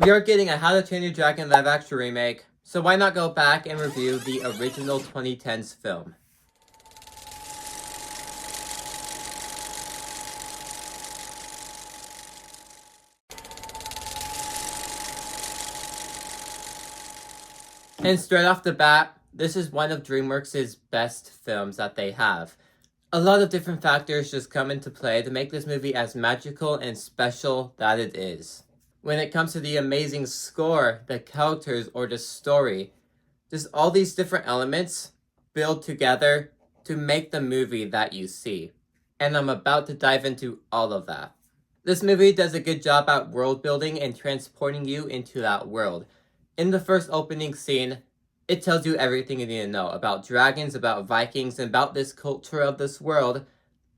We are getting a How to Train Your Dragon live action remake, so why not go back and review the original 2010s film. And straight off the bat, this is one of DreamWorks' best films that they have. A lot of different factors just come into play to make this movie as magical and special that it is. When it comes to the amazing score, the characters, or the story, just all these different elements build together to make the movie that you see. And I'm about to dive into all of that. This movie does a good job at world building and transporting you into that world. In the first opening scene, it tells you everything you need to know about dragons, about Vikings, and about this culture of this world,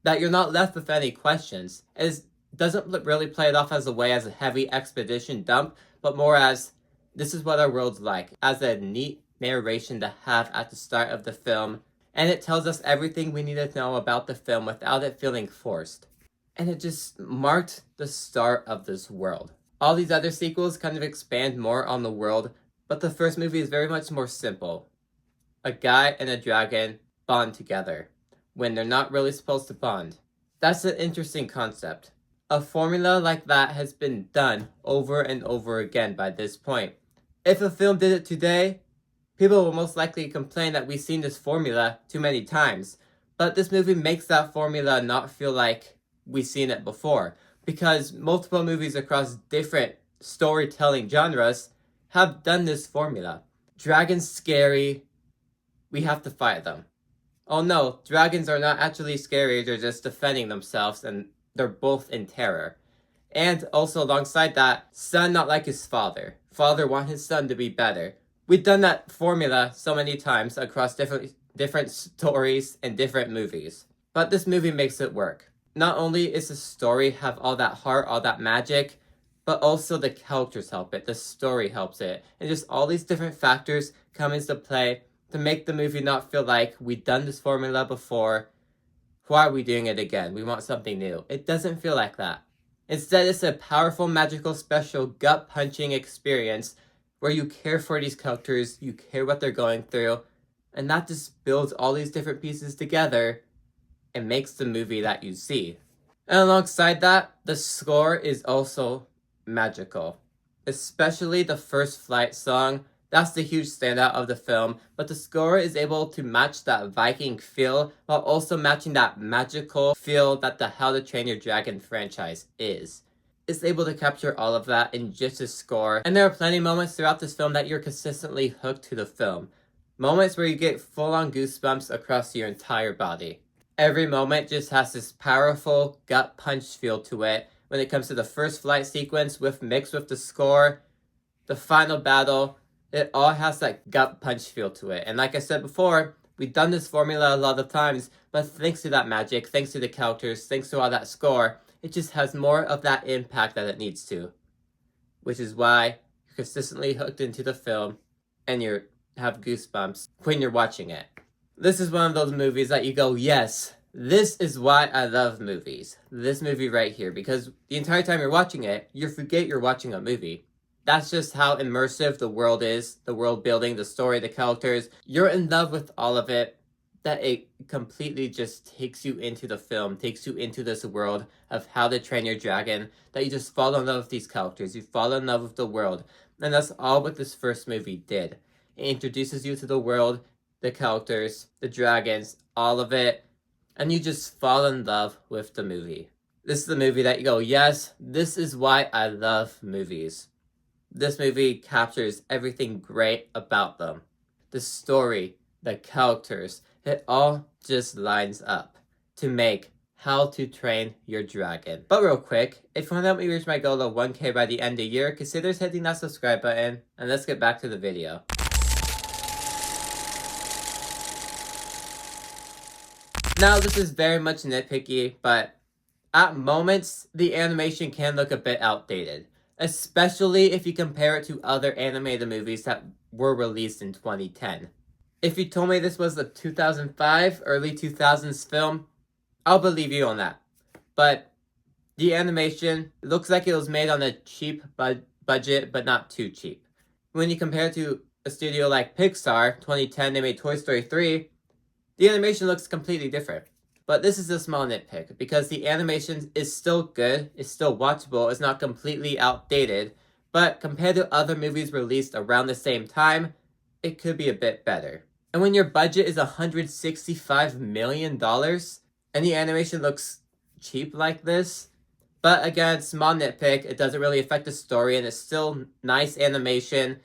that you're not left with any questions. It doesn't really play it off as a heavy expedition dump, but more as, this is what our world's like, as a neat narration to have at the start of the film, and it tells us everything we need to know about the film without it feeling forced. And it just marked the start of this world. All these other sequels kind of expand more on the world, but the first movie is very much more simple. A guy and a dragon bond together, when they're not really supposed to bond. That's an interesting concept. A formula like that has been done over and over again by this point. If a film did it today, people will most likely complain that we've seen this formula too many times. But this movie makes that formula not feel like we've seen it before, because multiple movies across different storytelling genres have done this formula. Dragons scary, we have to fight them. Oh no, dragons are not actually scary, they're just defending themselves and they're both in terror. And also alongside that, son not like his father. Father want his son to be better. We've done that formula so many times across different stories and different movies. But this movie makes it work. Not only is the story have all that heart, all that magic, but also the characters help it, the story helps it, and just all these different factors come into play to make the movie not feel like we've done this formula before, why are we doing it again? We want something new. It doesn't feel like that. Instead, it's a powerful, magical, special, gut-punching experience where you care for these characters, you care what they're going through, and that just builds all these different pieces together and makes the movie that you see. And alongside that, the score is also magical. Especially the first flight song, that's the huge standout of the film, but the score is able to match that Viking feel while also matching that magical feel that the How to Train Your Dragon franchise is. It's able to capture all of that in just a score, and there are plenty of moments throughout this film that you're consistently hooked to the film. Moments where you get full-on goosebumps across your entire body. Every moment just has this powerful gut punch feel to it when it comes to the first flight sequence mixed with the score, the final battle. It all has that gut punch feel to it. And like I said before, we've done this formula a lot of times, but thanks to that magic, thanks to the characters, thanks to all that score, it just has more of that impact that it needs to. Which is why you're consistently hooked into the film and you have goosebumps when you're watching it. This is one of those movies that you go, yes, this is why I love movies. This movie right here, because the entire time you're watching it, you forget you're watching a movie. That's just how immersive the world is, the world building, the story, the characters. You're in love with all of it, that it completely just takes you into the film, takes you into this world of How to Train Your Dragon, that you just fall in love with these characters, you fall in love with the world. And that's all what this first movie did. It introduces you to the world, the characters, the dragons, all of it, and you just fall in love with the movie. This is the movie that you go, yes, this is why I love movies. This movie captures everything great about them. The story, the characters, it all just lines up to make How to Train Your Dragon. But real quick, if you want to help me reach my goal of 1K by the end of the year, consider hitting that subscribe button, and let's get back to the video. Now, this is very much nitpicky, but at moments, the animation can look a bit outdated, especially if you compare it to other animated movies that were released in 2010. If you told me this was a 2005, early 2000s film, I'll believe you on that. But the animation looks like it was made on a cheap budget, but not too cheap. When you compare it to a studio like Pixar, 2010, they made Toy Story 3, the animation looks completely different. But this is a small nitpick, because the animation is still good, it's still watchable, it's not completely outdated, but compared to other movies released around the same time, it could be a bit better. And when your budget is $165 million, and the animation looks cheap like this, but again, small nitpick, it doesn't really affect the story, and it's still nice animation,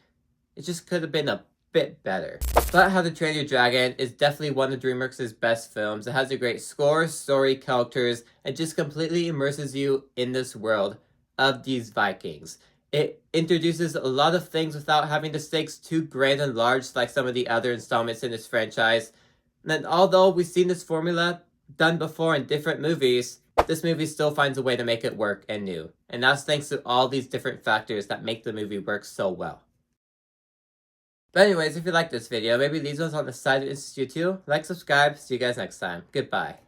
it just could have been a bit better. But How to Train Your Dragon is definitely one of DreamWorks' best films. It has a great score, story, characters, and just completely immerses you in this world of these Vikings. It introduces a lot of things without having the stakes too grand and large like some of the other installments in this franchise. And although we've seen this formula done before in different movies, this movie still finds a way to make it work and new. And that's thanks to all these different factors that make the movie work so well. But anyways, if you liked this video, maybe leave those on the side of the Institute too. Like, subscribe, see you guys next time. Goodbye.